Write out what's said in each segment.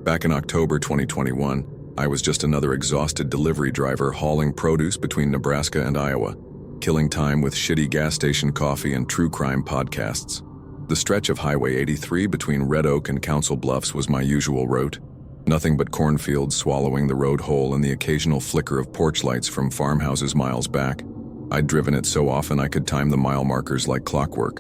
Back in October 2021, I was just another exhausted delivery driver hauling produce between Nebraska and Iowa, killing time with shitty gas station coffee and true crime podcasts. The stretch of Highway 83 between Red Oak and Council Bluffs was my usual route. Nothing but cornfields swallowing the road whole and the occasional flicker of porch lights from farmhouses miles back. I'd driven it so often I could time the mile markers like clockwork.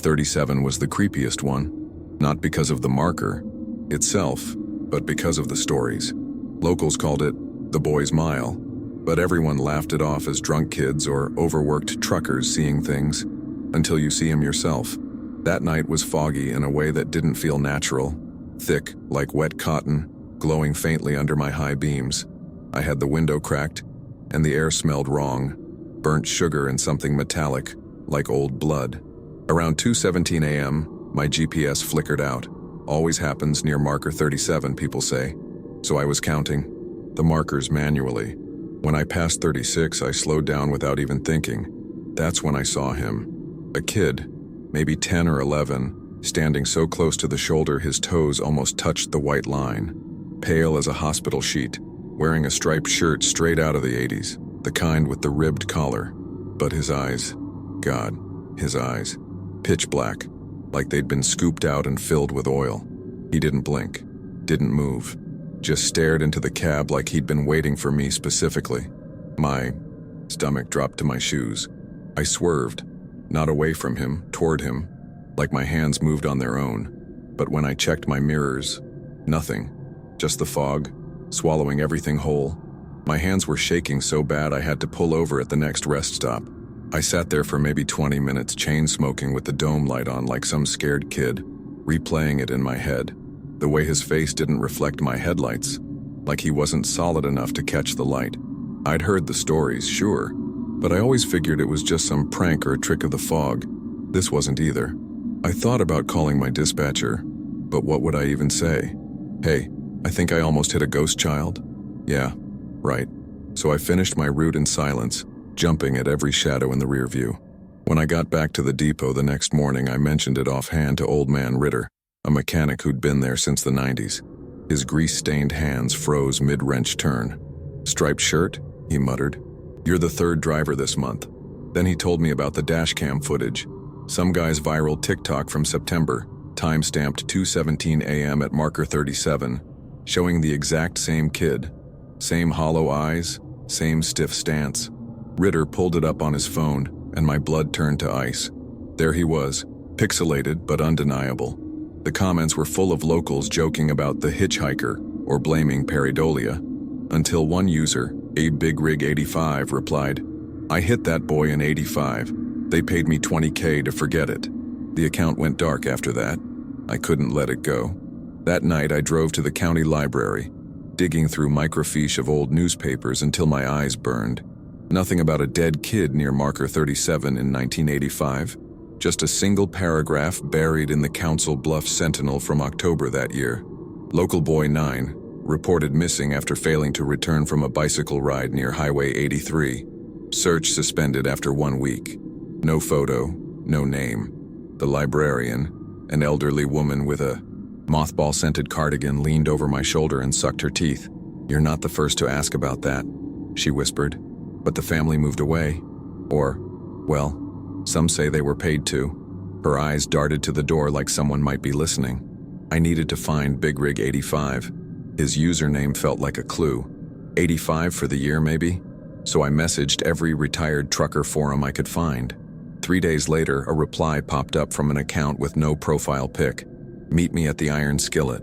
37 was the creepiest one, not because of the marker itself, but because of the stories. Locals called it the Boys' Mile, but everyone laughed it off as drunk kids or overworked truckers seeing things, until you see them yourself. That night was foggy in a way that didn't feel natural, thick like wet cotton, glowing faintly under my high beams. I had the window cracked, and the air smelled wrong, burnt sugar and something metallic, like old blood. Around 2:17 a.m., my GPS flickered out. Always happens near marker 37, people say. So I was counting the markers manually. When I passed 36, I slowed down without even thinking. That's when I saw him. A kid, maybe 10 or 11, standing so close to the shoulder his toes almost touched the white line. Pale as a hospital sheet, wearing a striped shirt straight out of the 80s, the kind with the ribbed collar. But his eyes, God, his eyes, pitch black, like they'd been scooped out and filled with oil. He didn't blink, didn't move, just stared into the cab like he'd been waiting for me specifically. My stomach dropped to my shoes. I swerved, not away from him, toward him, like my hands moved on their own. But when I checked my mirrors, nothing. Just the fog, swallowing everything whole. My hands were shaking so bad I had to pull over at the next rest stop. I sat there for maybe 20 minutes chain smoking with the dome light on like some scared kid, replaying it in my head. The way his face didn't reflect my headlights, like he wasn't solid enough to catch the light. I'd heard the stories, sure, but I always figured it was just some prank or a trick of the fog. This wasn't either. I thought about calling my dispatcher, but what would I even say? Hey, I think I almost hit a ghost child. Yeah, right. So I finished my route in silence, jumping at every shadow in the rear view. When I got back to the depot the next morning, I mentioned it offhand to old man Ritter, a mechanic who'd been there since the 90s. His grease-stained hands froze mid-wrench turn. Striped shirt? He muttered. You're the third driver this month. Then he told me about the dashcam footage. Some guy's viral TikTok from September, time-stamped 2:17 a.m. at marker 37, showing the exact same kid. Same hollow eyes, same stiff stance. Ritter pulled it up on his phone, and my blood turned to ice. There he was, pixelated but undeniable. The comments were full of locals joking about the hitchhiker or blaming pareidolia, until one user, AbeBigRig85, replied, I hit that boy in 85. They paid me $20K to forget it. The account went dark after that. I couldn't let it go. That night I drove to the county library, digging through microfiche of old newspapers until my eyes burned. Nothing about a dead kid near marker 37 in 1985. Just a single paragraph buried in the Council Bluffs Sentinel from October that year. Local boy 9, reported missing after failing to return from a bicycle ride near Highway 83. Search suspended after 1 week. No photo, no name. The librarian, an elderly woman with a mothball-scented cardigan, leaned over my shoulder and sucked her teeth. You're not the first to ask about that, she whispered. But the family moved away. Or, well, some say they were paid to. Her eyes darted to the door like someone might be listening. I needed to find Big Rig 85. His username felt like a clue. 85 for the year, maybe? So I messaged every retired trucker forum I could find. 3 days later, a reply popped up from an account with no profile pic. Meet me at the Iron Skillet.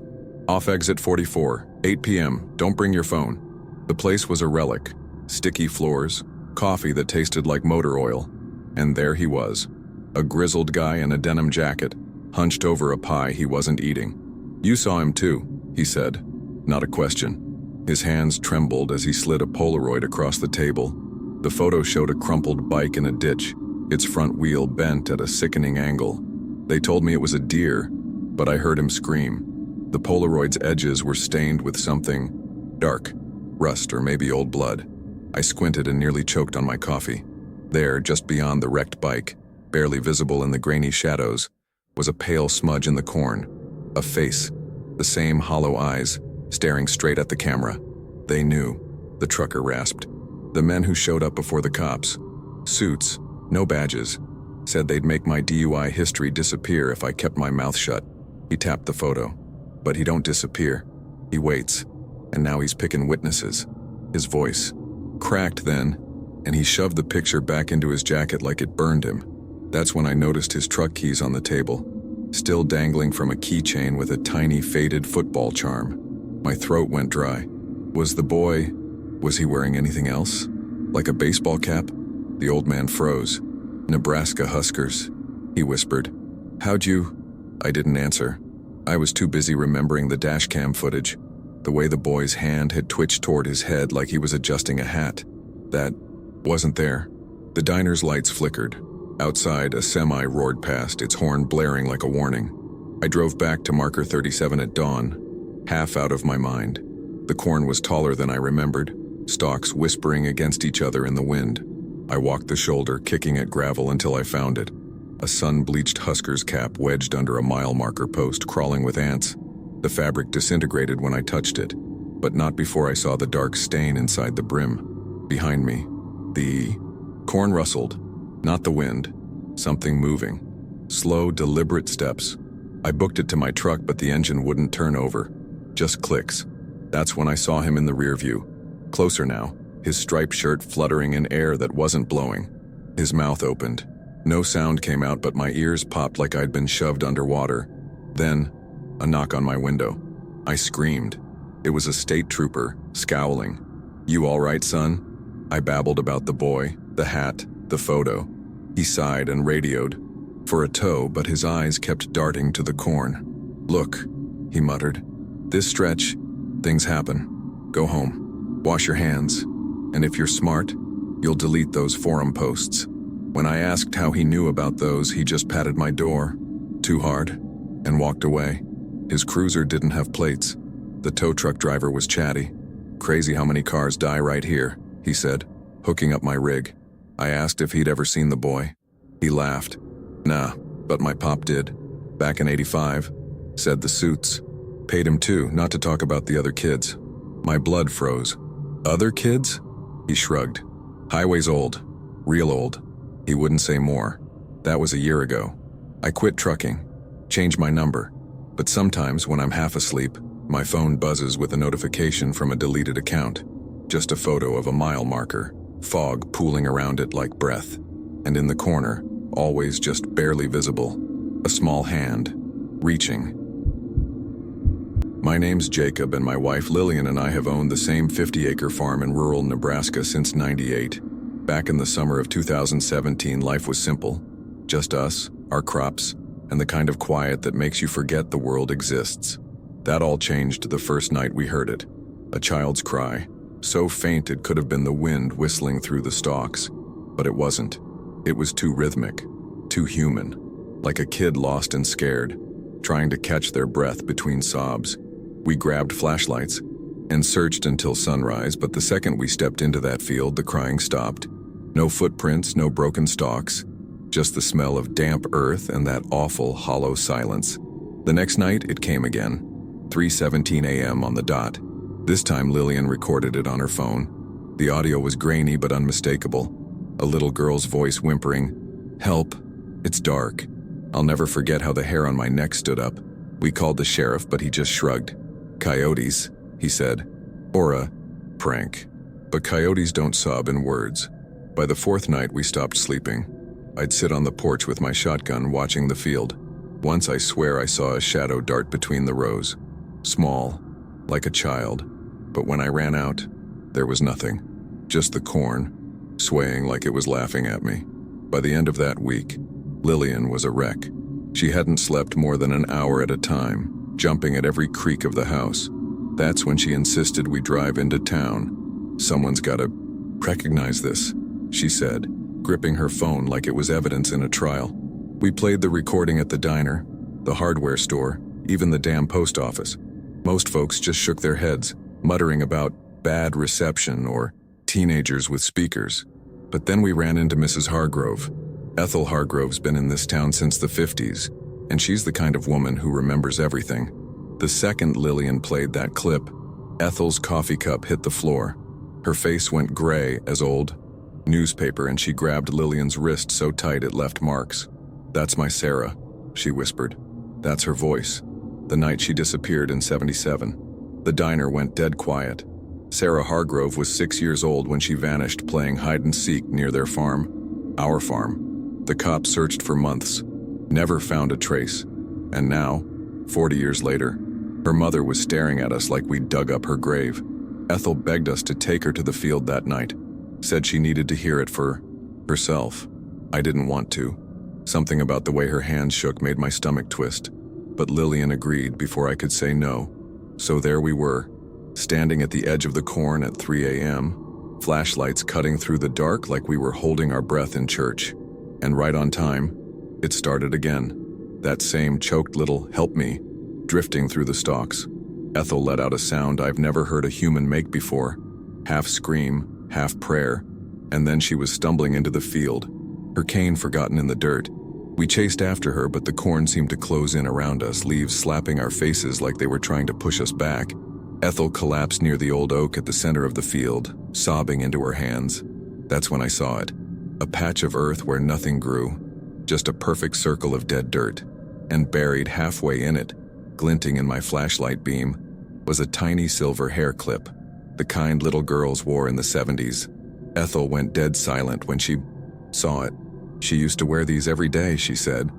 Off exit 44, 8 p.m. Don't bring your phone. The place was a relic. Sticky floors, coffee that tasted like motor oil. And there he was, a grizzled guy in a denim jacket, hunched over a pie he wasn't eating. You saw him too, he said. Not a question. His hands trembled as he slid a Polaroid across the table. The photo showed a crumpled bike in a ditch, its front wheel bent at a sickening angle. They told me it was a deer, but I heard him scream. The Polaroid's edges were stained with something dark, rust or maybe old blood. I squinted and nearly choked on my coffee. There, just beyond the wrecked bike, barely visible in the grainy shadows, was a pale smudge in the corn. A face, the same hollow eyes, staring straight at the camera. They knew, the trucker rasped. The men who showed up before the cops. Suits, no badges. Said they'd make my DUI history disappear if I kept my mouth shut. He tapped the photo. But he don't disappear. He waits. And now he's picking witnesses. His voice cracked then, and he shoved the picture back into his jacket like it burned him. That's when I noticed his truck keys on the table, still dangling from a keychain with a tiny faded football charm. My throat went dry. Was he wearing anything else? Like a baseball cap? The old man froze. Nebraska Huskers, he whispered. How'd you? I didn't answer. I was too busy remembering the dashcam footage, the way the boy's hand had twitched toward his head like he was adjusting a hat. That wasn't there. The diner's lights flickered. Outside, a semi roared past, its horn blaring like a warning. I drove back to marker 37 at dawn, half out of my mind. The corn was taller than I remembered, stalks whispering against each other in the wind. I walked the shoulder, kicking at gravel until I found it. A sun-bleached Husker's cap wedged under a mile marker post, crawling with ants. The fabric disintegrated when I touched it, but not before I saw the dark stain inside the brim. Behind me, the corn rustled. Not the wind. Something moving. Slow, deliberate steps. I booked it to my truck, but the engine wouldn't turn over. Just clicks. That's when I saw him in the rear view. Closer now, his striped shirt fluttering in air that wasn't blowing. His mouth opened. No sound came out, but my ears popped like I'd been shoved underwater. Then, a knock on my window. I screamed. It was a state trooper, scowling. "You all right, son?" I babbled about the boy, the hat, the photo. He sighed and radioed for a tow, but his eyes kept darting to the corn. "Look," he muttered. "This stretch, things happen. Go home. Wash your hands. And if you're smart, you'll delete those forum posts." When I asked how he knew about those, he just patted my door, too hard, and walked away. His cruiser didn't have plates. The tow truck driver was chatty. "Crazy how many cars die right here," he said, hooking up my rig. I asked if he'd ever seen the boy. He laughed. "Nah, but my pop did. Back in '85, said the suits. Paid him too, not to talk about the other kids." My blood froze. "Other kids?" He shrugged. "Highway's old. Real old." He wouldn't say more. That was a year ago. I quit trucking. Changed my number. But sometimes when I'm half asleep, my phone buzzes with a notification from a deleted account. Just a photo of a mile marker, fog pooling around it like breath. And in the corner, always just barely visible, a small hand, reaching. My name's Jacob, and my wife Lillian and I have owned the same 50-acre farm in rural Nebraska since '98. Back in the summer of 2017, life was simple. Just us, our crops, and the kind of quiet that makes you forget the world exists. That all changed the first night we heard it. A child's cry, so faint it could have been the wind whistling through the stalks. But it wasn't. It was too rhythmic, too human, like a kid lost and scared, trying to catch their breath between sobs. We grabbed flashlights and searched until sunrise, but the second we stepped into that field, the crying stopped. No footprints, no broken stalks, just the smell of damp earth and that awful, hollow silence. The next night, it came again, 3:17 a.m. on the dot. This time, Lillian recorded it on her phone. The audio was grainy but unmistakable. A little girl's voice whimpering, "Help, it's dark." I'll never forget how the hair on my neck stood up. We called the sheriff, but he just shrugged. "Coyotes," he said, "or a prank." But coyotes don't sob in words. By the fourth night, we stopped sleeping. I'd sit on the porch with my shotgun watching the field. Once I swear I saw a shadow dart between the rows. Small, like a child. But when I ran out, there was nothing. Just the corn, swaying like it was laughing at me. By the end of that week, Lillian was a wreck. She hadn't slept more than an hour at a time, jumping at every creak of the house. That's when she insisted we drive into town. "Someone's gotta recognize this," she said, gripping her phone like it was evidence in a trial. We played the recording at the diner, the hardware store, even the damn post office. Most folks just shook their heads, muttering about bad reception or teenagers with speakers. But then we ran into Mrs. Hargrove. Ethel Hargrove's been in this town since the '50s, and she's the kind of woman who remembers everything. The second Lillian played that clip, Ethel's coffee cup hit the floor. Her face went gray as old newspaper, and she grabbed Lillian's wrist so tight it left marks. "That's my Sarah," she whispered. "That's her voice. The night she disappeared in '77. The diner went dead quiet. Sarah Hargrove was 6 years old when she vanished playing hide-and-seek near their farm. Our farm. The cops searched for months. Never found a trace. And now, 40 years later, her mother was staring at us like we'd dug up her grave. Ethel begged us to take her to the field that night. Said she needed to hear it for herself. I didn't want to. Something about the way her hands shook made my stomach twist. But Lillian agreed before I could say no. So there we were, standing at the edge of the corn at 3 a.m., flashlights cutting through the dark like we were holding our breath in church. And right on time, it started again. That same choked little "help me" drifting through the stalks. Ethel let out a sound I've never heard a human make before. Half scream, half prayer, and then she was stumbling into the field, her cane forgotten in the dirt. We chased after her, but the corn seemed to close in around us, leaves slapping our faces like they were trying to push us back. Ethel collapsed near the old oak at the center of the field, sobbing into her hands. That's when I saw it. A patch of earth where nothing grew, just a perfect circle of dead dirt. And buried halfway in it, glinting in my flashlight beam, was a tiny silver hair clip, the kind little girls wore in the '70s. Ethel went dead silent when she saw it. She used to wear these every day, she said,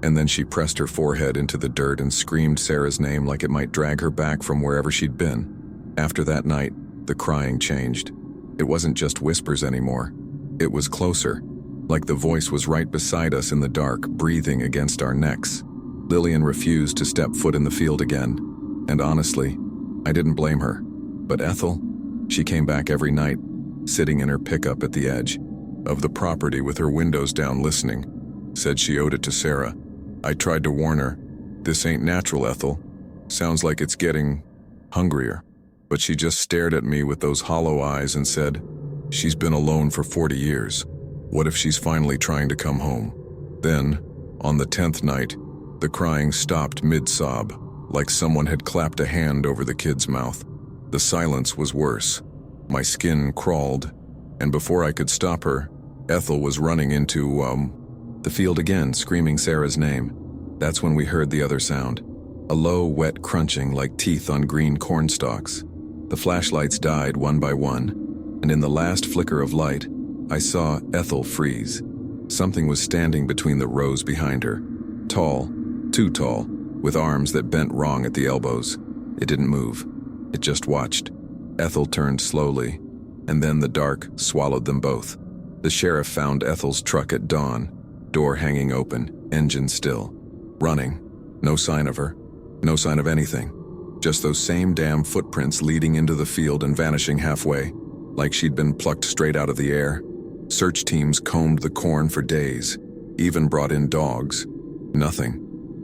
and then she pressed her forehead into the dirt and screamed Sarah's name like it might drag her back from wherever she'd been. After that night, the crying changed. It wasn't just whispers anymore. It was closer, like the voice was right beside us in the dark, breathing against our necks. Lillian refused to step foot in the field again, and honestly, I didn't blame her. But Ethel, she came back every night, sitting in her pickup at the edge of the property with her windows down listening. Said she owed it to Sarah. I tried to warn her, "This ain't natural, Ethel. Sounds like it's getting hungrier." But she just stared at me with those hollow eyes and said, "She's been alone for 40 years. What if she's finally trying to come home?" Then, on the 10th night, the crying stopped mid-sob, like someone had clapped a hand over the kid's mouth. The silence was worse. My skin crawled, and before I could stop her, Ethel was running into, the field again, screaming Sarah's name. That's when we heard the other sound. A low, wet crunching like teeth on green corn stalks. The flashlights died one by one, and in the last flicker of light, I saw Ethel freeze. Something was standing between the rows behind her. Tall, too tall, with arms that bent wrong at the elbows. It didn't move. It just watched. Ethel turned slowly, and then the dark swallowed them both. The sheriff found Ethel's truck at dawn, door hanging open, engine still. Running. No sign of her. No sign of anything. Just those same damn footprints leading into the field and vanishing halfway, like she'd been plucked straight out of the air. Search teams combed the corn for days, even brought in dogs. Nothing.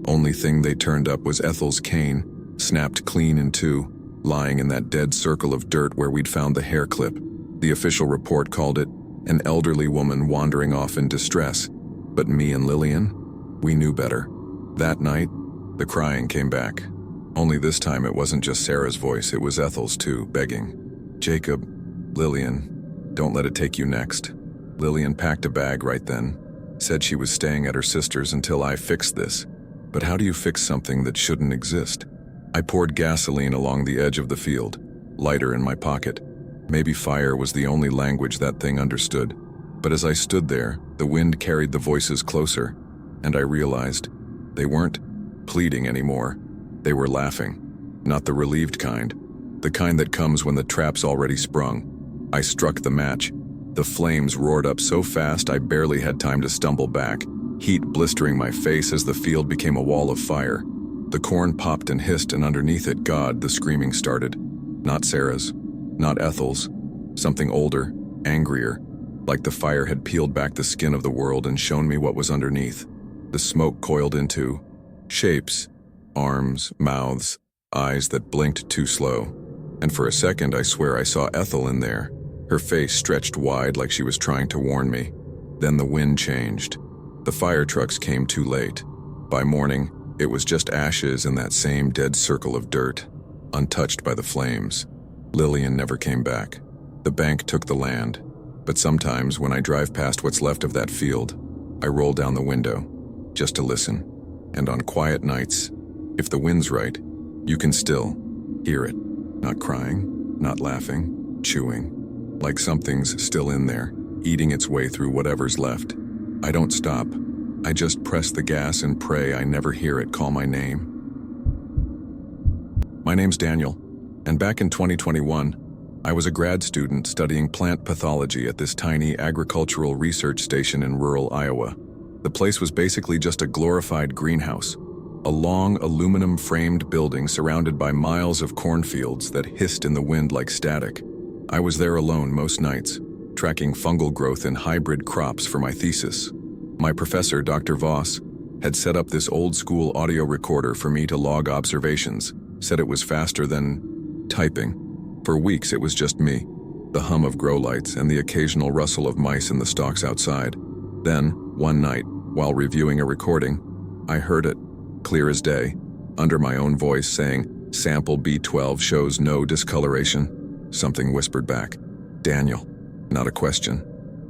Only thing they turned up was Ethel's cane, snapped clean in two, lying in that dead circle of dirt where we'd found the hair clip. The official report called it an elderly woman wandering off in distress. But me and Lillian, we knew better. That night, the crying came back. Only this time it wasn't just Sarah's voice, it was Ethel's too, begging. "Jacob, Lillian, don't let it take you next." Lillian packed a bag right then, said she was staying at her sister's until I fixed this. But how do you fix something that shouldn't exist? I poured gasoline along the edge of the field, lighter in my pocket. Maybe fire was the only language that thing understood. But as I stood there, the wind carried the voices closer, and I realized they weren't pleading anymore. They were laughing. Not the relieved kind. The kind that comes when the trap's already sprung. I struck the match. The flames roared up so fast I barely had time to stumble back, heat blistering my face as the field became a wall of fire. The corn popped and hissed, and underneath it, God, the screaming started. Not Sarah's. Not Ethel's. Something older, angrier. Like the fire had peeled back the skin of the world and shown me what was underneath. The smoke coiled into shapes, arms, mouths, eyes that blinked too slow. And for a second I swear I saw Ethel in there, her face stretched wide like she was trying to warn me. Then the wind changed. The fire trucks came too late. By morning, it was just ashes in that same dead circle of dirt, untouched by the flames. Lillian never came back. The bank took the land. But sometimes when I drive past what's left of that field, I roll down the window, just to listen. And on quiet nights, if the wind's right, you can still hear it. Not crying, not laughing, chewing. Like something's still in there, eating its way through whatever's left. I don't stop. I just press the gas and pray I never hear it call my name. My name's Daniel, and back in 2021, I was a grad student studying plant pathology at this tiny agricultural research station in rural Iowa. The place was basically just a glorified greenhouse, a long aluminum-framed building surrounded by miles of cornfields that hissed in the wind like static. I was there alone most nights, tracking fungal growth in hybrid crops for my thesis. My professor, Dr. Voss, had set up this old-school audio recorder for me to log observations, said it was faster than typing. For weeks it was just me, the hum of grow lights and the occasional rustle of mice in the stalks outside. Then, one night, while reviewing a recording, I heard it, clear as day, under my own voice saying, "Sample B12 shows no discoloration." Something whispered back, "Daniel." Not a question,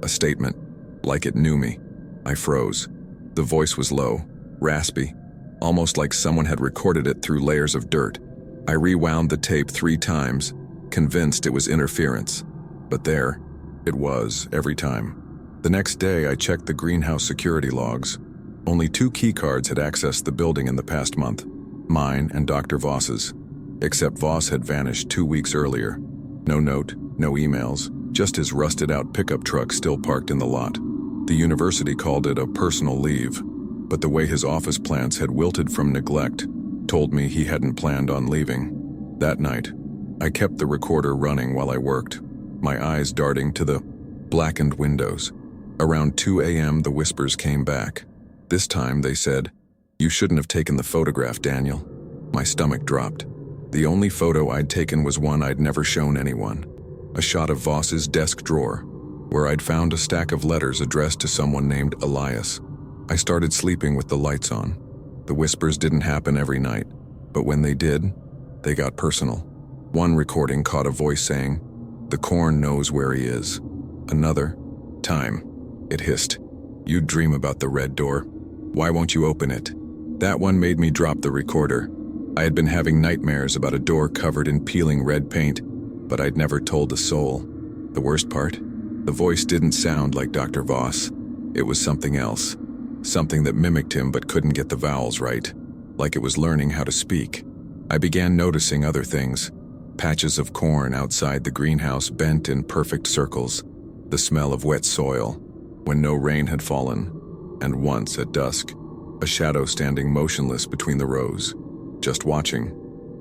a statement, like it knew me. I froze. The voice was low, raspy, almost like someone had recorded it through layers of dirt. I rewound the tape 3 times, convinced it was interference. But there, it was, every time. The next day, I checked the greenhouse security logs. Only 2 key cards had accessed the building in the past month, mine and Dr. Voss's. Except Voss had vanished 2 weeks earlier. No note, no emails, just his rusted-out pickup truck still parked in the lot. The university called it a personal leave, but the way his office plants had wilted from neglect told me he hadn't planned on leaving. That night, I kept the recorder running while I worked, my eyes darting to the blackened windows. Around 2 a.m., the whispers came back. This time, they said, "You shouldn't have taken the photograph, Daniel." My stomach dropped. The only photo I'd taken was one I'd never shown anyone. A shot of Voss's desk drawer, where I'd found a stack of letters addressed to someone named Elias. I started sleeping with the lights on. The whispers didn't happen every night, but when they did, they got personal. One recording caught a voice saying, "The corn knows where he is." Another, "Time," it hissed. "You'd dream about the red door. Why won't you open it?" That one made me drop the recorder. I had been having nightmares about a door covered in peeling red paint, but I'd never told a soul. The worst part? The voice didn't sound like Dr. Voss. It was something else. Something that mimicked him but couldn't get the vowels right. Like it was learning how to speak. I began noticing other things. Patches of corn outside the greenhouse bent in perfect circles. The smell of wet soil, when no rain had fallen. And once, at dusk, a shadow standing motionless between the rows. Just watching.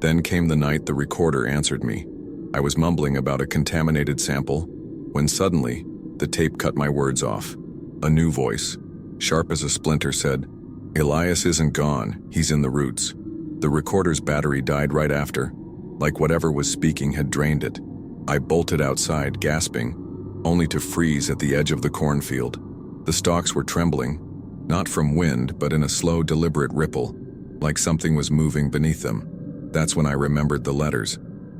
Then came the night the recorder answered me. I was mumbling about a contaminated sample, when suddenly, the tape cut my words off. A new voice, sharp as a splinter, said, "Elias isn't gone, he's in the roots." The recorder's battery died right after, like whatever was speaking had drained it. I bolted outside, gasping, only to freeze at the edge of the cornfield. The stalks were trembling, not from wind, but in a slow, deliberate ripple, like something was moving beneath them. That's when I remembered the letters.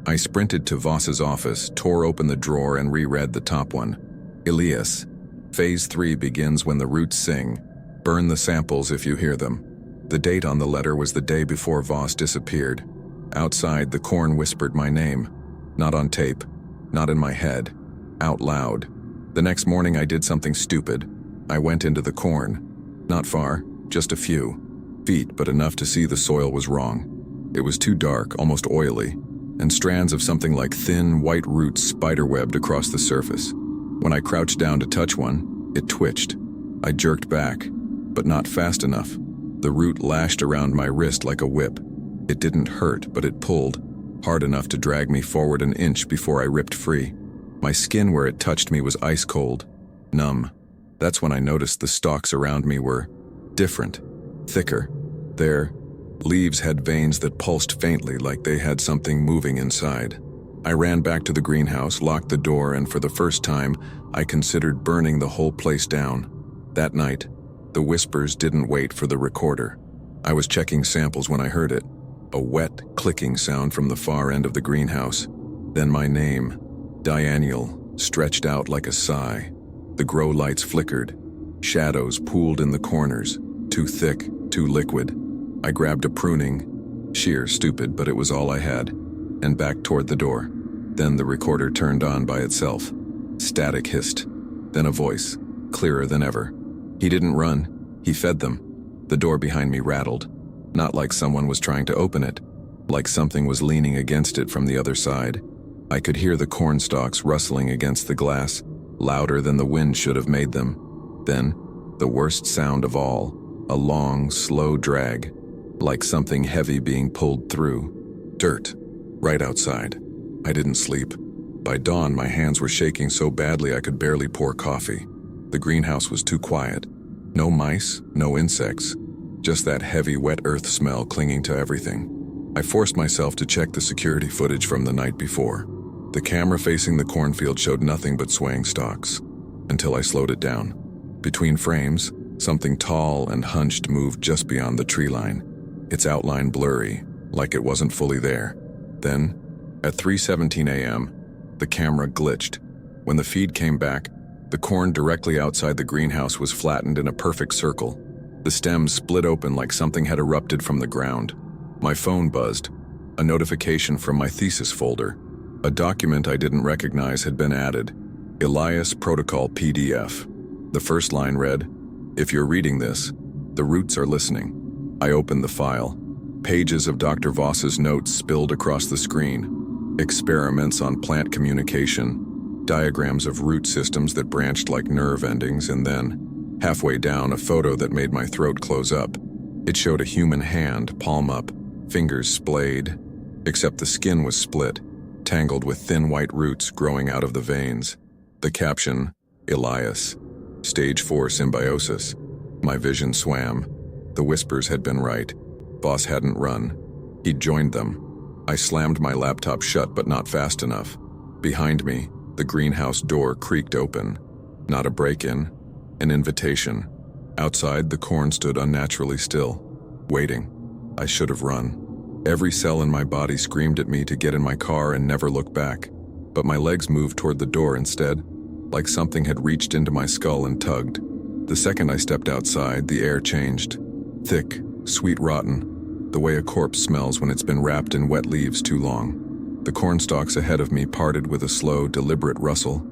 I sprinted to Voss's office, tore open the drawer, and reread the top one. Elias. Phase 3 begins when the roots sing. Burn the samples if you hear them. The date on the letter was the day before Voss disappeared. Outside, the corn whispered my name. Not on tape, not in my head, out loud. The next morning I did something stupid. I went into the corn. Not far, just a few feet, but enough to see the soil was wrong. It was too dark, almost oily, and strands of something like thin, white roots spiderwebbed across the surface. When I crouched down to touch one, it twitched. I jerked back, but not fast enough. The root lashed around my wrist like a whip. It didn't hurt, but it pulled, hard enough to drag me forward an inch before I ripped free. My skin where it touched me was ice cold, numb. That's when I noticed the stalks around me were different, thicker. Their leaves had veins that pulsed faintly like they had something moving inside. I ran back to the greenhouse, locked the door, and for the first time, I considered burning the whole place down. That night, the whispers didn't wait for the recorder. I was checking samples when I heard it. A wet, clicking sound from the far end of the greenhouse. Then my name, Dianiel, stretched out like a sigh. The grow lights flickered. Shadows pooled in the corners, too thick, too liquid. I grabbed a pruning, sheer stupid, but it was all I had, and backed toward the door. Then the recorder turned on by itself. Static hissed. Then a voice, clearer than ever. He didn't run, he fed them. The door behind me rattled. Not like someone was trying to open it, like something was leaning against it from the other side. I could hear the corn stalks rustling against the glass, louder than the wind should have made them. Then, the worst sound of all, a long, slow drag, like something heavy being pulled through. Dirt, right outside. I didn't sleep. By dawn, my hands were shaking so badly I could barely pour coffee. The greenhouse was too quiet. No mice, no insects, just that heavy, wet earth smell clinging to everything. I forced myself to check the security footage from the night before. The camera facing the cornfield showed nothing but swaying stalks, until I slowed it down. Between frames, something tall and hunched moved just beyond the tree line, its outline blurry, like it wasn't fully there. Then, at 3:17 a.m., the camera glitched. When the feed came back, the corn directly outside the greenhouse was flattened in a perfect circle. The stems split open like something had erupted from the ground. My phone buzzed. A notification from my thesis folder. A document I didn't recognize had been added. Elias Protocol PDF. The first line read, "If you're reading this, the roots are listening." I opened the file. Pages of Dr. Voss's notes spilled across the screen. Experiments on plant communication, diagrams of root systems that branched like nerve endings, and then, halfway down, a photo that made my throat close up. It showed a human hand, palm up, fingers splayed, except the skin was split, tangled with thin white roots growing out of the veins. The caption, Elias, Stage 4 symbiosis. My vision swam. The whispers had been right. Voss hadn't run. He'd joined them. I slammed my laptop shut, but not fast enough. Behind me, the greenhouse door creaked open. Not a break-in, an invitation. Outside, the corn stood unnaturally still, waiting. I should have run. Every cell in my body screamed at me to get in my car and never look back, but my legs moved toward the door instead, like something had reached into my skull and tugged. The second I stepped outside, the air changed. Thick, sweet rotten, the way a corpse smells when it's been wrapped in wet leaves too long. The corn stalks ahead of me parted with a slow, deliberate rustle,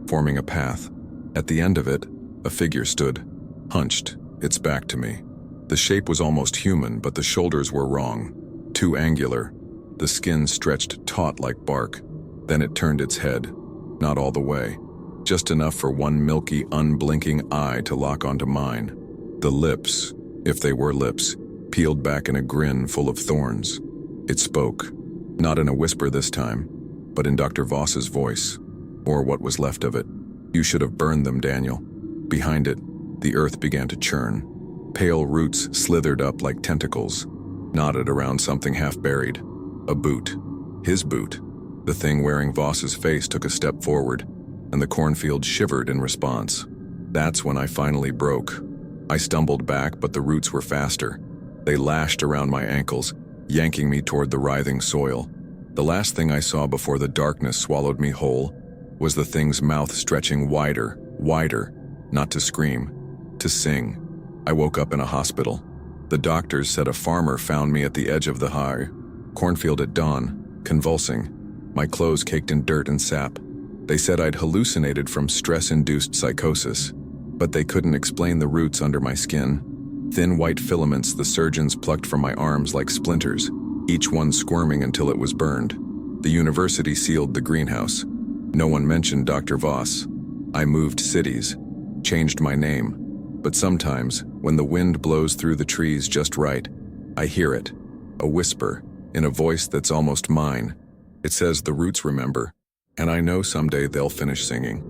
forming a path. At the end of it, a figure stood, hunched, its back to me. The shape was almost human, but the shoulders were wrong. Too angular. The skin stretched taut like bark. Then it turned its head. Not all the way. Just enough for one milky, unblinking eye to lock onto mine. The lips, if they were lips, peeled back in a grin full of thorns. It spoke. Not in a whisper this time, but in Dr. Voss's voice, or what was left of it. "You should have burned them, Daniel." Behind it, the earth began to churn. Pale roots slithered up like tentacles, knotted around something half-buried. A boot. His boot. The thing wearing Voss's face took a step forward, and the cornfield shivered in response. That's when I finally broke. I stumbled back, but the roots were faster. They lashed around my ankles, yanking me toward the writhing soil. The last thing I saw before the darkness swallowed me whole was the thing's mouth stretching wider, wider, not to scream, to sing. I woke up in a hospital. The doctors said a farmer found me at the edge of the high cornfield at dawn, convulsing, my clothes caked in dirt and sap. They said I'd hallucinated from stress-induced psychosis, but they couldn't explain the roots under my skin. Thin white filaments the surgeons plucked from my arms like splinters, each one squirming until it was burned. The university sealed the greenhouse. No one mentioned Dr. Voss. I moved cities, changed my name. But sometimes, when the wind blows through the trees just right, I hear it, a whisper, in a voice that's almost mine. It says the roots remember, and I know someday they'll finish singing.